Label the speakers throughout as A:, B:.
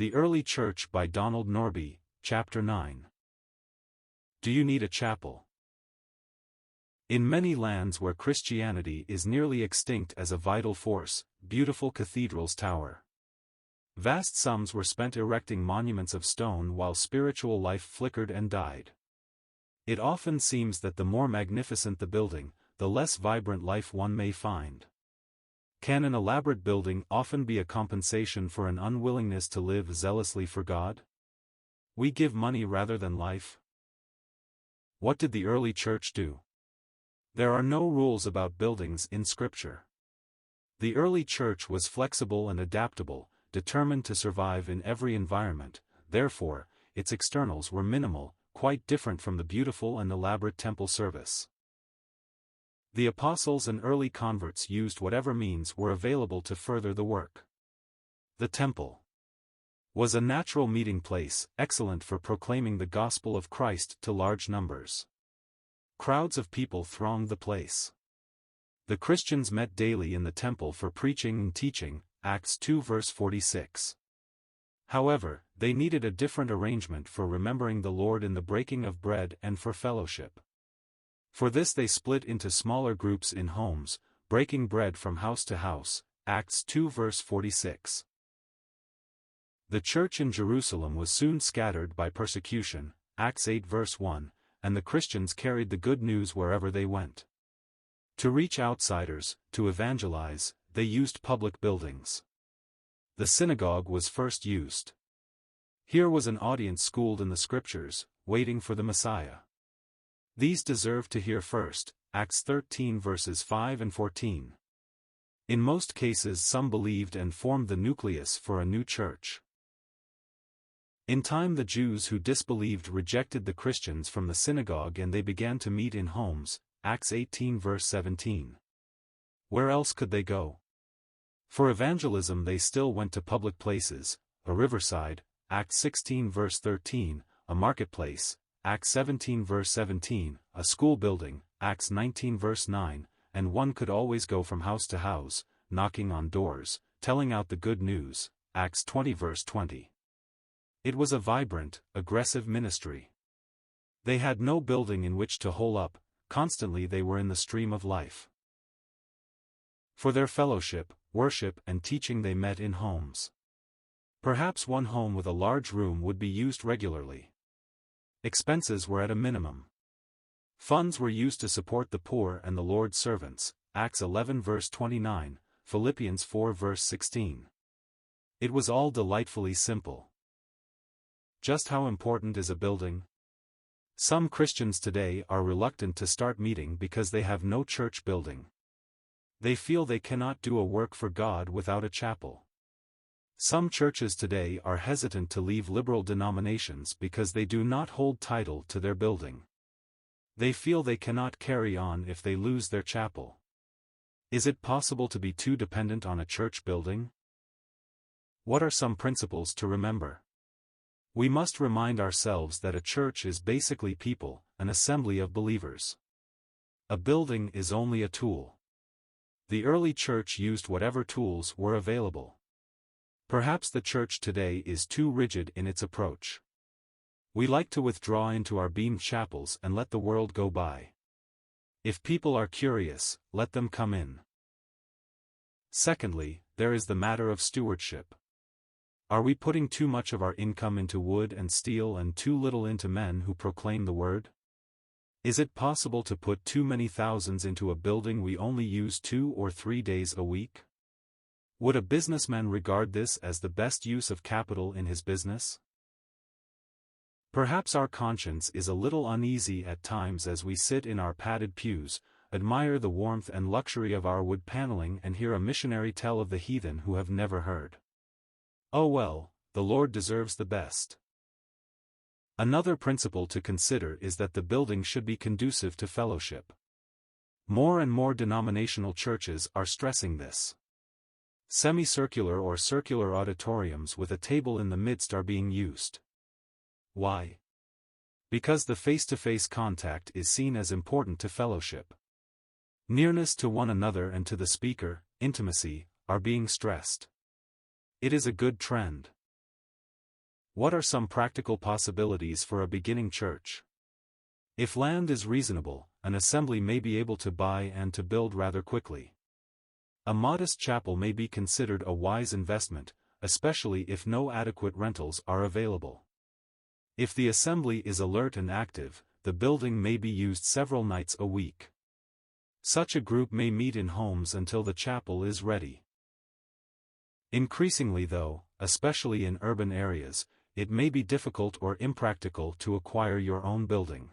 A: The Early Church by Norbie, Chapter 9. Do you need a chapel? In many lands where Christianity is nearly extinct as a vital force, beautiful cathedrals tower. Vast sums were spent erecting monuments of stone while spiritual life flickered and died. It often seems that the more magnificent the building, the less vibrant life one may find. Can an elaborate building often be a compensation for an unwillingness to live zealously for God? We give money rather than life. What did the early church do? There are no rules about buildings in Scripture. The early church was flexible and adaptable, determined to survive in every environment, therefore, its externals were minimal, quite different from the beautiful and elaborate temple service. The apostles and early converts used whatever means were available to further the work. The temple was a natural meeting place, excellent for proclaiming the gospel of Christ to large numbers. Crowds of people thronged the place. The Christians met daily in the temple for preaching and teaching, Acts 2 verse 46. However, they needed a different arrangement for remembering the Lord in the breaking of bread and for fellowship. For this they split into smaller groups in homes, breaking bread from house to house, Acts 2 verse 46. The church in Jerusalem was soon scattered by persecution, Acts 8 verse 1, and the Christians carried the good news wherever they went. To reach outsiders, to evangelize, they used public buildings. The synagogue was first used. Here was an audience schooled in the Scriptures, waiting for the Messiah. These deserved to hear first, Acts 13 verses 5 and 14. In most cases some believed and formed the nucleus for a new church. In time the Jews who disbelieved rejected the Christians from the synagogue and they began to meet in homes, Acts 18 verse 17. Where else could they go? For evangelism they still went to public places, a riverside, Acts 16 verse 13, a marketplace, Acts 17 verse 17, a school building, Acts 19 verse 9, and one could always go from house to house, knocking on doors, telling out the good news, Acts 20 verse 20. It was a vibrant, aggressive ministry. They had no building in which to hole up, constantly they were in the stream of life. For their fellowship, worship and teaching they met in homes. Perhaps one home with a large room would be used regularly. Expenses were at a minimum. Funds were used to support the poor and the Lord's servants, Acts 11 verse 29, Philippians 4 verse 16. It was all delightfully simple. Just how important is a building? Some Christians today are reluctant to start meeting because they have no church building. They feel they cannot do a work for God without a chapel. Some churches today are hesitant to leave liberal denominations because they do not hold title to their building. They feel they cannot carry on if they lose their chapel. Is it possible to be too dependent on a church building? What are some principles to remember? We must remind ourselves that a church is basically people, an assembly of believers. A building is only a tool. The early church used whatever tools were available. Perhaps the church today is too rigid in its approach. We like to withdraw into our beamed chapels and let the world go by. If people are curious, let them come in. Secondly, there is the matter of stewardship. Are we putting too much of our income into wood and steel and too little into men who proclaim the word? Is it possible to put too many thousands into a building we only use 2 or 3 days a week? Would a businessman regard this as the best use of capital in his business? Perhaps our conscience is a little uneasy at times as we sit in our padded pews, admire the warmth and luxury of our wood paneling and hear a missionary tell of the heathen who have never heard. Oh well, the Lord deserves the best. Another principle to consider is that the building should be conducive to fellowship. More and more denominational churches are stressing this. Semicircular or circular auditoriums with a table in the midst are being used. Why? Because the face-to-face contact is seen as important to fellowship. Nearness to one another and to the speaker, intimacy, are being stressed. It is a good trend. What are some practical possibilities for a beginning church? If land is reasonable, an assembly may be able to buy and to build rather quickly. A modest chapel may be considered a wise investment, especially if no adequate rentals are available. If the assembly is alert and active, the building may be used several nights a week. Such a group may meet in homes until the chapel is ready. Increasingly though, especially in urban areas, it may be difficult or impractical to acquire your own building.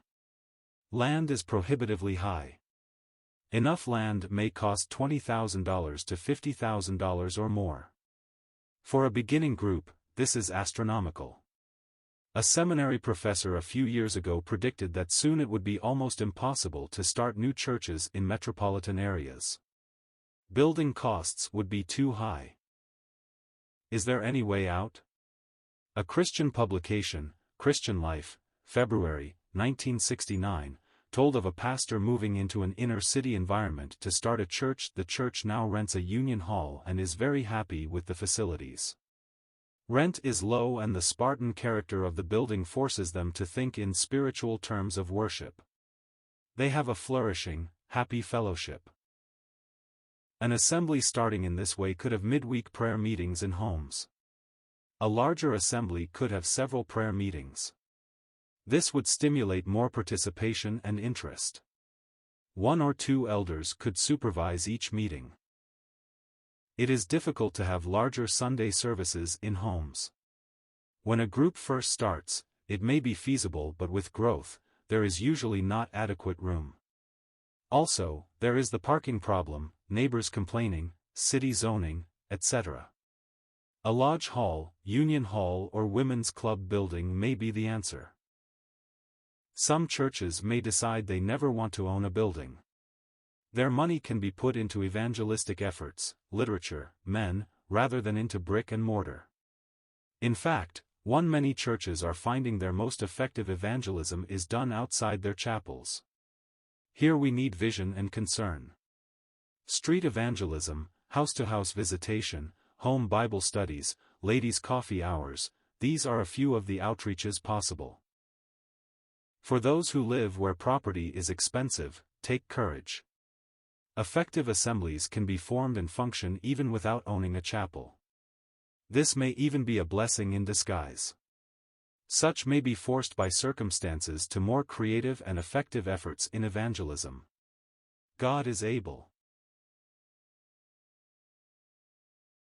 A: Land is prohibitively high. Enough land may cost $20,000 to $50,000 or more. For a beginning group, this is astronomical. A seminary professor a few years ago predicted that soon it would be almost impossible to start new churches in metropolitan areas. Building costs would be too high. Is there any way out? A Christian publication, Christian Life, February, 1969, told of a pastor moving into an inner-city environment to start a church. The church now rents a union hall and is very happy with the facilities. Rent is low and the Spartan character of the building forces them to think in spiritual terms of worship. They have a flourishing, happy fellowship. An assembly starting in this way could have midweek prayer meetings in homes. A larger assembly could have several prayer meetings. This would stimulate more participation and interest. 1 or 2 elders could supervise each meeting. It is difficult to have larger Sunday services in homes. When a group first starts, it may be feasible, but with growth, there is usually not adequate room. Also, there is the parking problem, neighbors complaining, city zoning, etc. A lodge hall, union hall or women's club building may be the answer. Some churches may decide they never want to own a building. Their money can be put into evangelistic efforts, literature, men, rather than into brick and mortar. In fact, many churches are finding their most effective evangelism is done outside their chapels. Here we need vision and concern. Street evangelism, house-to-house visitation, home Bible studies, ladies' coffee hours, these are a few of the outreaches possible. For those who live where property is expensive, take courage. Effective assemblies can be formed and function even without owning a chapel. This may even be a blessing in disguise. Such may be forced by circumstances to more creative and effective efforts in evangelism. God is able.